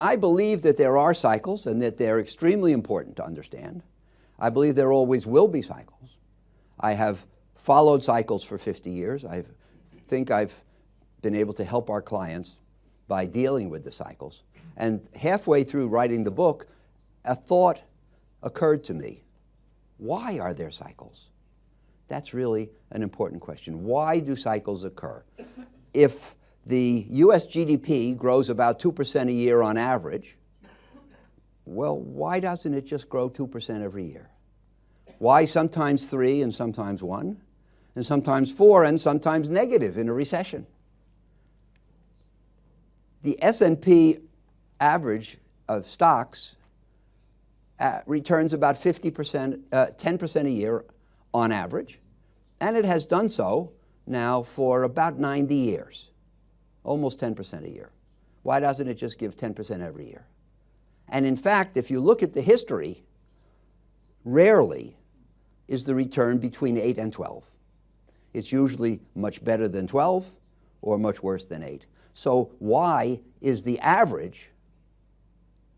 I believe that there are cycles and that they're extremely important to understand. I believe there always will be cycles. I have followed cycles for 50 years. I think I've been able to help our clients by dealing with the cycles. And halfway through writing the book, a thought occurred to me. Why are there cycles? That's really an important question. Why do cycles occur? If the US GDP grows about 2% a year on average, well, why doesn't it just grow 2% every year? Why sometimes 3 and sometimes 1, and sometimes 4 and sometimes negative in a recession? The S&P average of stocks returns about 50%, 10% a year on average, and it has done so now for about 90 years, almost 10% a year. Why doesn't it just give 10% every year? And in fact, if you look at the history, rarely is the return between 8 and 12. It's usually much better than 12 or much worse than 8. So why is the average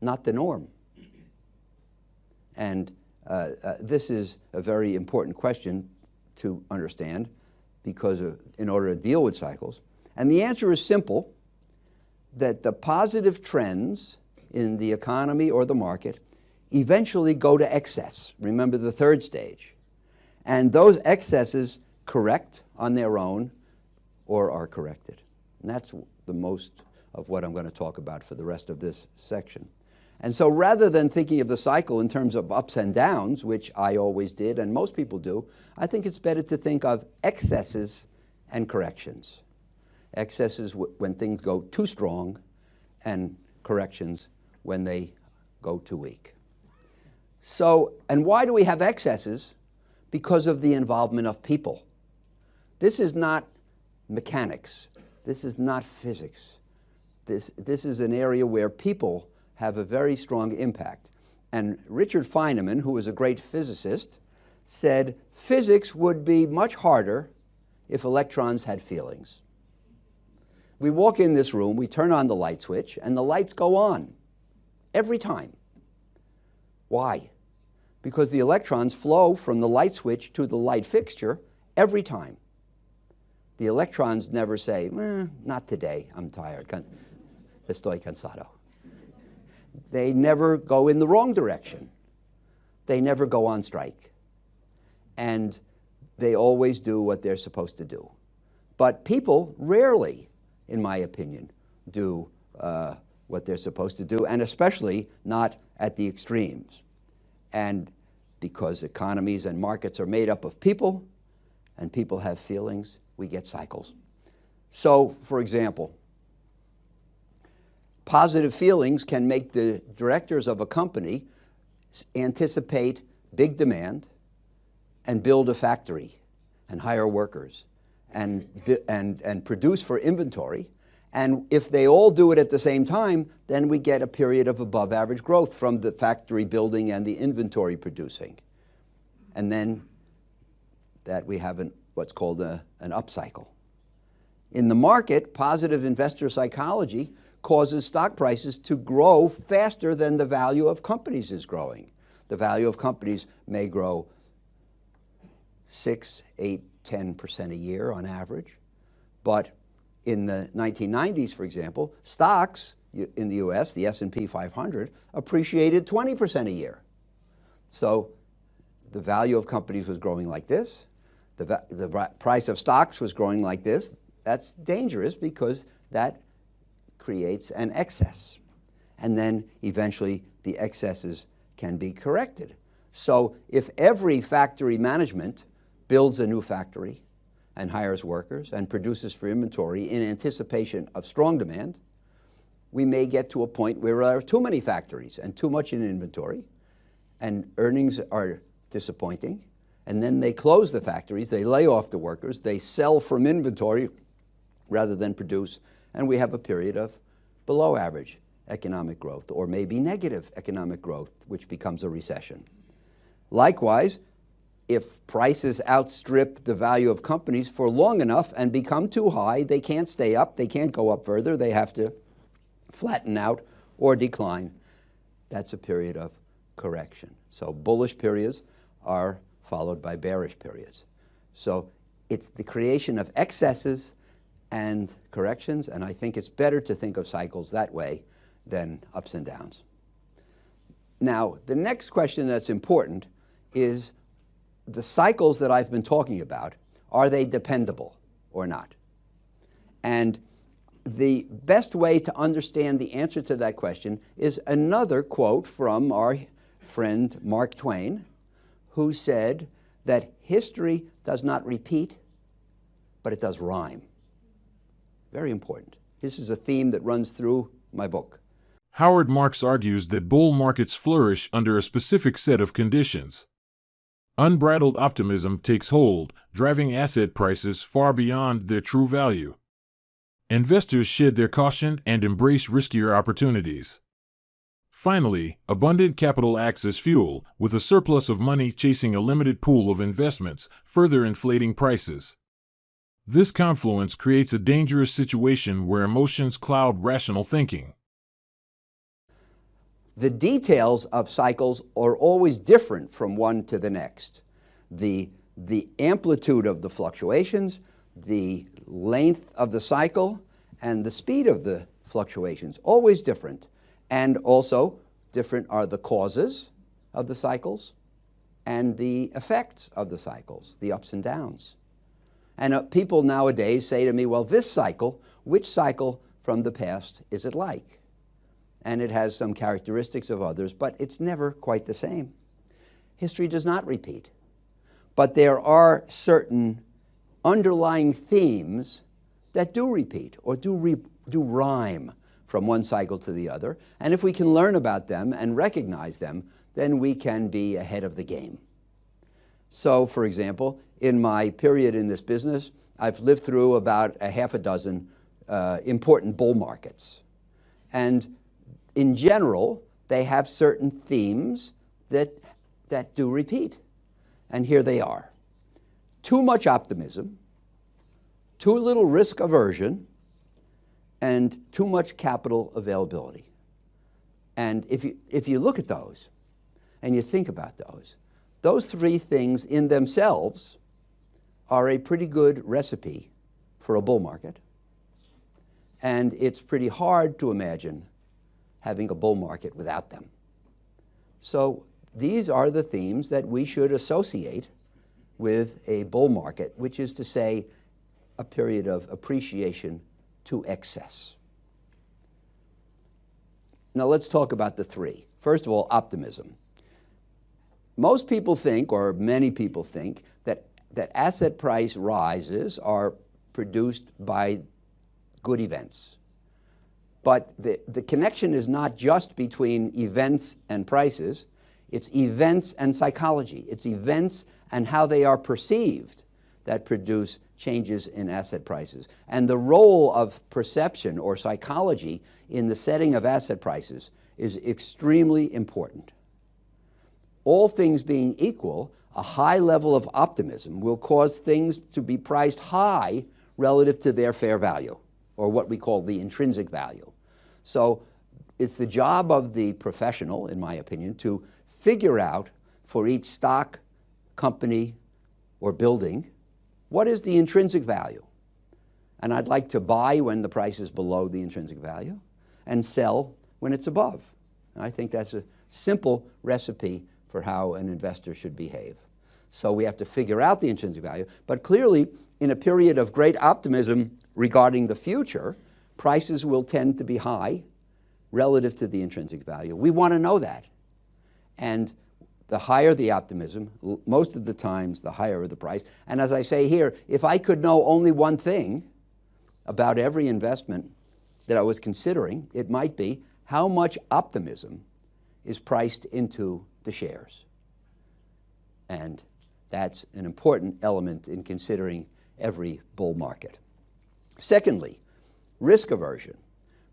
not the norm? And this is a very important question to understand because in order to deal with cycles. And the answer is simple, that the positive trends in the economy or the market eventually go to excess. Remember the third stage. And those excesses correct on their own or are corrected. And that's the most of what I'm going to talk about for the rest of this section. And so rather than thinking of the cycle in terms of ups and downs, which I always did and most people do, I think it's better to think of excesses and corrections. Excesses when things go too strong, and corrections when they go too weak. So, and why do we have excesses? Because of the involvement of people. This is not mechanics. This is not physics. This is an area where people have a very strong impact. And Richard Feynman, who was a great physicist, said physics would be much harder if electrons had feelings. We walk in this room, we turn on the light switch, and the lights go on every time. Why? Because the electrons flow from the light switch to the light fixture every time. The electrons never say, not today, I'm tired, estoy cansado. They never go in the wrong direction. They never go on strike. And they always do what they're supposed to do. But people rarely, in my opinion, do what they're supposed to do, and especially not at the extremes. And because economies and markets are made up of people, and people have feelings, we get cycles. So, for example, positive feelings can make the directors of a company anticipate big demand and build a factory and hire workers and produce for inventory. And if they all do it at the same time, then we get a period of above average growth from the factory building and the inventory producing. And then that we have what's called an upcycle. In the market, positive investor psychology causes stock prices to grow faster than the value of companies is growing. The value of companies may grow 6, 8, 10% a year on average. But in the 1990s, for example, stocks in the US, the S&P 500, appreciated 20% a year. So the value of companies was growing like this. The price of stocks was growing like this. That's dangerous because that creates an excess. And then eventually the excesses can be corrected. So if every factory management builds a new factory and hires workers and produces for inventory in anticipation of strong demand, we may get to a point where there are too many factories and too much in inventory, and earnings are disappointing, and then they close the factories, they lay off the workers, they sell from inventory rather than produce, and we have a period of below average economic growth, or maybe negative economic growth, which becomes a recession. Likewise, if prices outstrip the value of companies for long enough and become too high, they can't stay up, they can't go up further, they have to flatten out or decline, that's a period of correction. So bullish periods are followed by bearish periods. So it's the creation of excesses and corrections, and I think it's better to think of cycles that way than ups and downs. Now, the next question that's important is the cycles that I've been talking about, are they dependable or not? And the best way to understand the answer to that question is another quote from our friend Mark Twain, who said that history does not repeat, but it does rhyme. Very important. This is a theme that runs through my book. Howard Marks argues that bull markets flourish under a specific set of conditions. Unbridled optimism takes hold, driving asset prices far beyond their true value. Investors shed their caution and embrace riskier opportunities. Finally, abundant capital acts as fuel, with a surplus of money chasing a limited pool of investments, further inflating prices. This confluence creates a dangerous situation where emotions cloud rational thinking. The details of cycles are always different from one to the next. The amplitude of the fluctuations, the length of the cycle, and the speed of the fluctuations, always different. And also different are the causes of the cycles and the effects of the cycles, the ups and downs. And people nowadays say to me, well, this cycle, which cycle from the past is it like? And it has some characteristics of others, but it's never quite the same. History does not repeat. But there are certain underlying themes that do repeat or do rhyme from one cycle to the other. And if we can learn about them and recognize them, then we can be ahead of the game. So, for example, in my period in this business, I've lived through about a half a dozen important bull markets. And in general, they have certain themes that do repeat. And here they are. Too much optimism, too little risk aversion, and too much capital availability. And if you look at those and you think about those three things in themselves are a pretty good recipe for a bull market. And it's pretty hard to imagine having a bull market without them. So these are the themes that we should associate with a bull market, which is to say a period of appreciation to excess. Now let's talk about the three. First of all, optimism. Most people think, or many people think, that asset price rises are produced by good events. But the connection is not just between events and prices, it's events and psychology. It's events and how they are perceived that produce changes in asset prices. And the role of perception or psychology in the setting of asset prices is extremely important. All things being equal, a high level of optimism will cause things to be priced high relative to their fair value, or what we call the intrinsic value. So it's the job of the professional, in my opinion, to figure out for each stock, company, or building, what is the intrinsic value? And I'd like to buy when the price is below the intrinsic value and sell when it's above. And I think that's a simple recipe for how an investor should behave. So we have to figure out the intrinsic value, but clearly in a period of great optimism regarding the future, prices will tend to be high relative to the intrinsic value. We want to know that. And the higher the optimism, most of the times the higher the price. And as I say here, if I could know only one thing about every investment that I was considering, it might be how much optimism is priced into the shares. And that's an important element in considering every bull market. Secondly, risk aversion.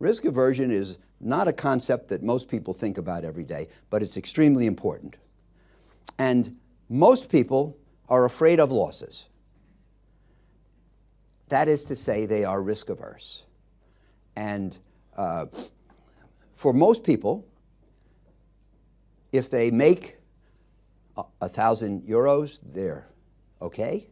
Risk aversion is not a concept that most people think about every day, but it's extremely important. And most people are afraid of losses. That is to say, they are risk averse. And for most people, if they make 1,000 euros, they're okay.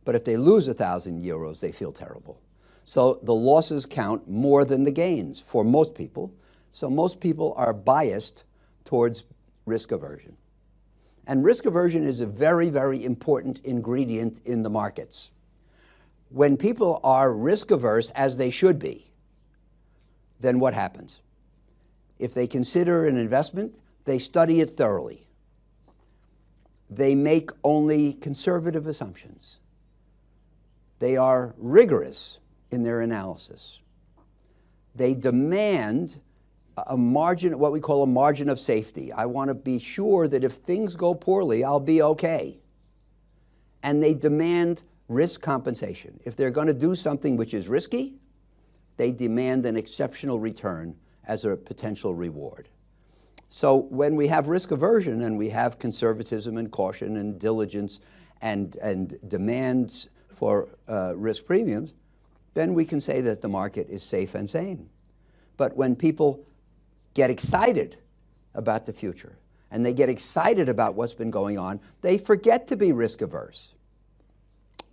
But if they lose 1,000 euros, they feel terrible. So the losses count more than the gains for most people. So most people are biased towards risk aversion. And risk aversion is a very, very important ingredient in the markets. When people are risk averse, as they should be, then what happens? If they consider an investment, they study it thoroughly. They make only conservative assumptions. They are rigorous in their analysis. They demand a margin, what we call a margin of safety. I want to be sure that if things go poorly, I'll be okay. And they demand risk compensation. If they're going to do something which is risky, they demand an exceptional return as a potential reward. So when we have risk aversion and we have conservatism and caution and diligence and demands for risk premiums, then we can say that the market is safe and sane. But when people get excited about the future and they get excited about what's been going on, they forget to be risk averse.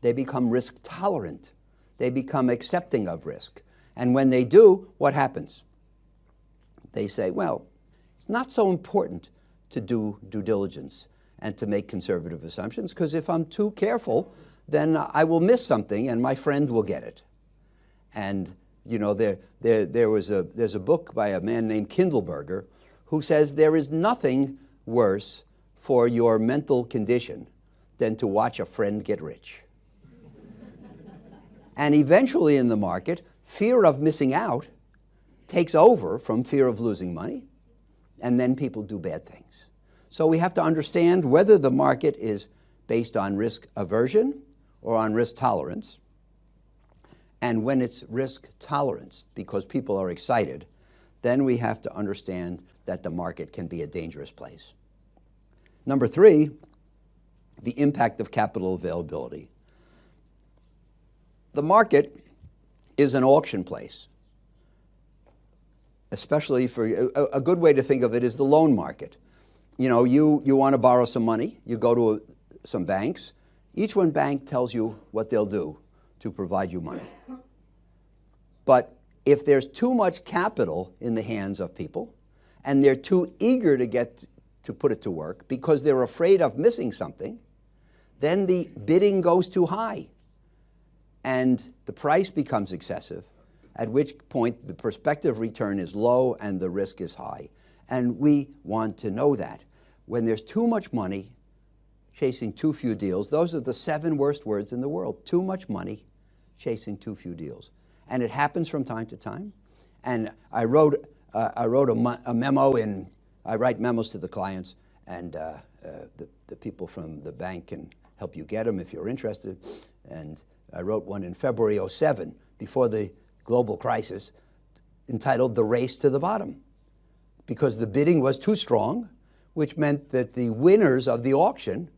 They become risk tolerant. They become accepting of risk. And when they do, what happens? They say, well, it's not so important to do due diligence and to make conservative assumptions, because if I'm too careful, then I will miss something and my friend will get it. And you know, there's a book by a man named Kindleberger who says there is nothing worse for your mental condition than to watch a friend get rich. And eventually in the market, fear of missing out takes over from fear of losing money, and then people do bad things. So we have to understand whether the market is based on risk aversion or on risk tolerance. And when it's risk tolerance, because people are excited, then we have to understand that the market can be a dangerous place. Number three, the impact of capital availability. The market is an auction place, especially for a good way to think of it is the loan market. You know, you want to borrow some money, you go to some banks. Each one bank tells you what they'll do to provide you money. But if there's too much capital in the hands of people and they're too eager to put it to work because they're afraid of missing something, then the bidding goes too high and the price becomes excessive, at which point the prospective return is low and the risk is high. And we want to know that. When there's too much money chasing too few deals, those are the 7 worst words in the world. Too much money chasing too few deals. And it happens from time to time. And I wrote a memo I write memos to the clients, and the people from the bank can help you get them if you're interested. And I wrote one in February '07, before the global crisis, entitled "The Race to the Bottom," because the bidding was too strong, which meant that the winners of the auction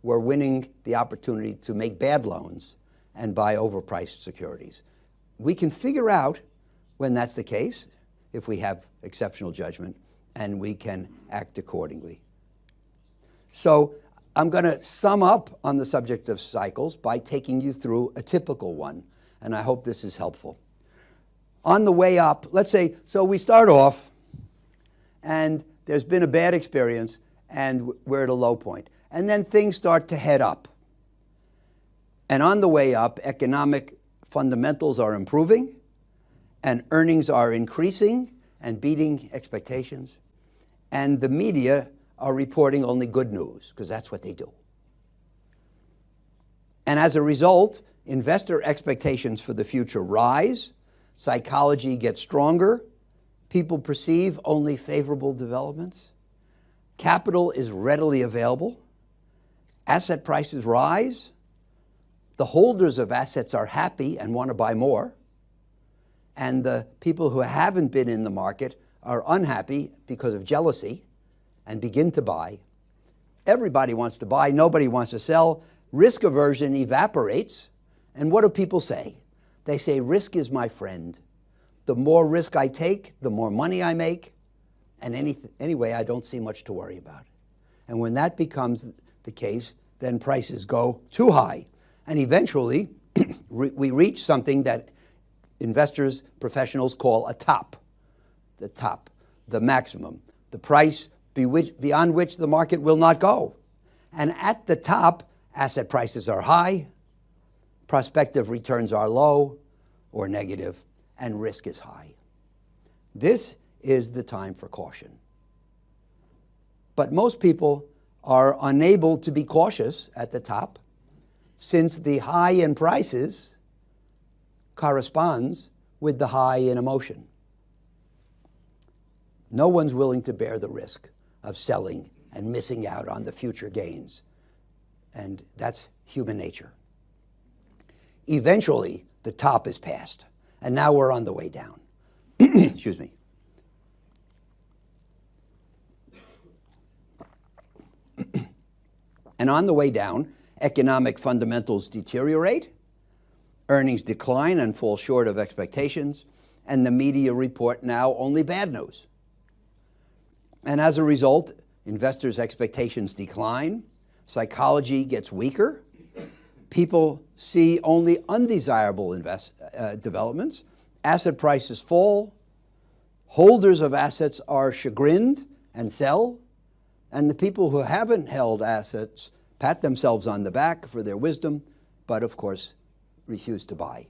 were winning the opportunity to make bad loans and buy overpriced securities. We can figure out when that's the case, if we have exceptional judgment, and we can act accordingly. So I'm going to sum up on the subject of cycles by taking you through a typical one, and I hope this is helpful. On the way up, let's say, so we start off, and there's been a bad experience, and we're at a low point. And then things start to head up. And on the way up, economic fundamentals are improving, and earnings are increasing and beating expectations. And the media are reporting only good news, because that's what they do. And as a result, investor expectations for the future rise, psychology gets stronger, people perceive only favorable developments, capital is readily available, asset prices rise, the holders of assets are happy and want to buy more, and the people who haven't been in the market are unhappy because of jealousy and begin to buy. Everybody wants to buy, nobody wants to sell. Risk aversion evaporates, and what do people say? They say, risk is my friend. The more risk I take, the more money I make, And anyway, I don't see much to worry about. And when that becomes the case, then prices go too high. And eventually, we reach something that investors, professionals call a top. The top, the maximum, the price beyond which the market will not go. And at the top, asset prices are high, prospective returns are low or negative, and risk is high. This is the time for caution. But most people are unable to be cautious at the top, since the high in prices corresponds with the high in emotion. No one's willing to bear the risk of selling and missing out on the future gains. And that's human nature. Eventually, the top is passed, and now we're on the way down. Excuse me. And on the way down, economic fundamentals deteriorate, earnings decline and fall short of expectations, and the media report now only bad news. And as a result, investors' expectations decline, psychology gets weaker, people see only undesirable developments, asset prices fall, holders of assets are chagrined and sell, and the people who haven't held assets pat themselves on the back for their wisdom, but of course refuse to buy.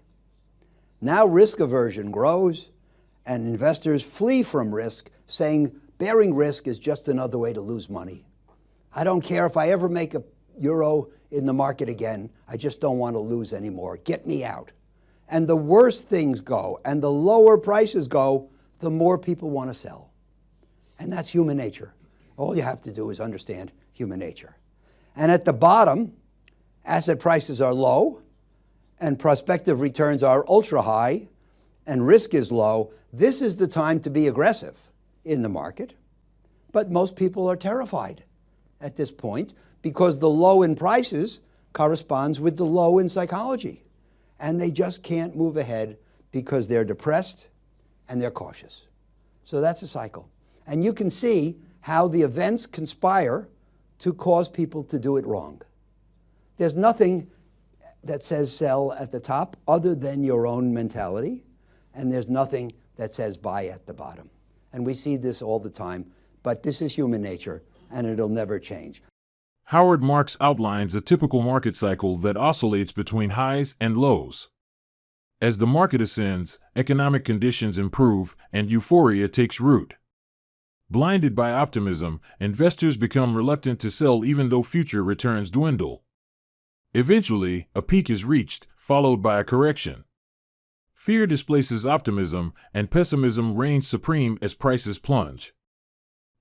Now risk aversion grows, and investors flee from risk, saying bearing risk is just another way to lose money. I don't care if I ever make a euro in the market again, I just don't want to lose anymore. Get me out. And the worse things go and the lower prices go, the more people want to sell. And that's human nature. All you have to do is understand human nature. And at the bottom, asset prices are low and prospective returns are ultra high and risk is low. This is the time to be aggressive in the market. But most people are terrified at this point because the low in prices corresponds with the low in psychology. And they just can't move ahead because they're depressed and they're cautious. So that's a cycle. And you can see how the events conspire to cause people to do it wrong. There's nothing that says sell at the top other than your own mentality, and there's nothing that says buy at the bottom. And we see this all the time, but this is human nature, and it'll never change. Howard Marks outlines a typical market cycle that oscillates between highs and lows. As the market ascends, economic conditions improve and euphoria takes root. Blinded by optimism, investors become reluctant to sell even though future returns dwindle. Eventually, a peak is reached, followed by a correction. Fear displaces optimism, and pessimism reigns supreme as prices plunge.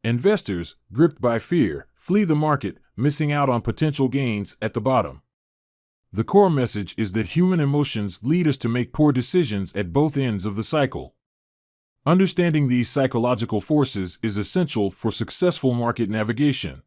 Investors, gripped by fear, flee the market, missing out on potential gains at the bottom. The core message is that human emotions lead us to make poor decisions at both ends of the cycle. Understanding these psychological forces is essential for successful market navigation.